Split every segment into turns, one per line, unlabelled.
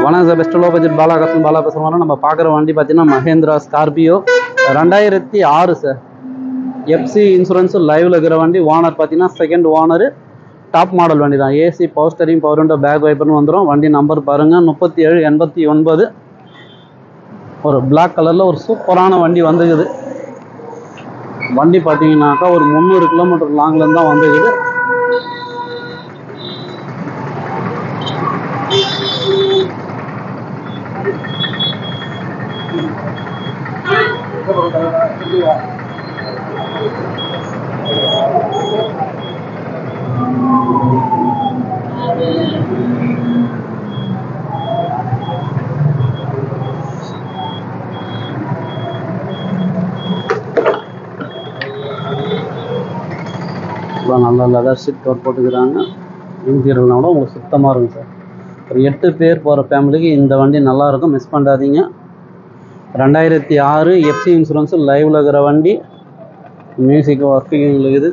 வணக்கம் sir, best low budget பாலாகாசன் Bala பேசுகிறோம். நம்ம பார்க்குற வண்டி பார்த்தீங்கன்னா Mahindra Scorpio 2006 sir. FC insurance லைவ்ல இருக்கிற வண்டி. ஓனர் பார்த்தீங்கன்னா செகண்ட் ஓனர். டாப் மாடல் வண்டி தான். AC, power steering, power window, back வைப்பர்னு வந்துடும். வண்டி நம்பர் பாருங்கள் 3789. ஒரு பிளாக் கலரில் ஒரு சூப்பரான வண்டி வந்துக்குது. வண்டி பார்த்தீங்கன்னாக்கா ஒரு 300 கிலோமீட்டர் லாங்லேருந்து தான் வந்துக்குது. நல்ல லெதர் சீட் கவர் போட்டுக்கிறாங்க. இன்டீரியர்னால உங்களுக்கு சுத்தமாக இருக்கும் சார். ஒரு 8 பேர் போகிற ஃபேமிலிக்கு இந்த வண்டி நல்லாயிருக்கும், மிஸ் பண்ணாதீங்க. 2006 எஃப்சி இன்சூரன்ஸு லைவில் இருக்கிற வண்டி. மியூசிக் ஒர்க்கிங் இருக்குது.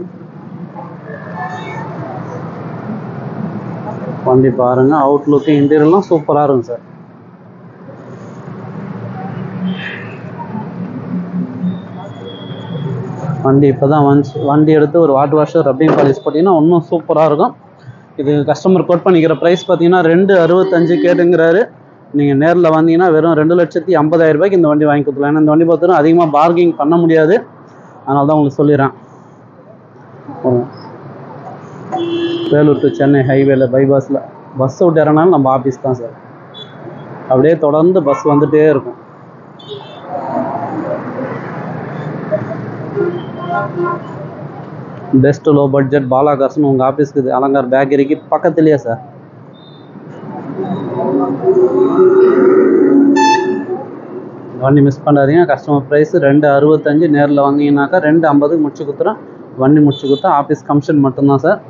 வண்டி பாருங்கள், அவுட்லுக்கு இன்டீரியர்லாம் சூப்பராக இருக்கும் சார். வண்டி இப்போ தான் வந்துச்சு. வண்டி எடுத்து ஒரு வாட்டர் வாஷர் ரப்பிங் பாலிஷ் போட்டிங்கன்னா இன்னும் சூப்பராக இருக்கும். இது கஸ்டமர் கோட் பண்ணிக்கிற ப்ரைஸ் பார்த்தீங்கன்னா 265 கேட்டுங்கிறாரு. நீங்கள் நேரில் வந்தீங்கன்னா வெறும் 2,50,000 ரூபாய்க்கு இந்த வண்டி வாங்கி கொடுத்துலாம். ஏன்னா இந்த வண்டி பார்த்தீங்கன்னா அதிகமாக பார்கிங் பண்ண முடியாது. அதனால தான் உங்களுக்கு சொல்லிடுறேன். வேலூர் டு சென்னை ஹைவேல பைபாஸில் பஸ் விட்டு இறங்கினாலும் நம்ம ஆஃபீஸ் தான் சார். அப்படியே தொடர்ந்து பஸ் வந்துகிட்டே இருக்கும். பெஸ்ட் லோ பட்ஜெட் பாலாகாசன் உங்கள் ஆஃபீஸ்க்கு இது அலங்கார் பேக்கரிக்கு பக்கத்துலேயே சார். வண்டி மிஸ் பண்ணாதீங்க. Customer price 265. நேரில் வந்தீங்கன்னாக்கா 250 முடிச்சு கொடுத்துறேன். வண்டி முடிச்சு கொடுத்தா ஆஃபீஸ் கமிஷன் மட்டும்தான் சார்.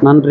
நன்றி.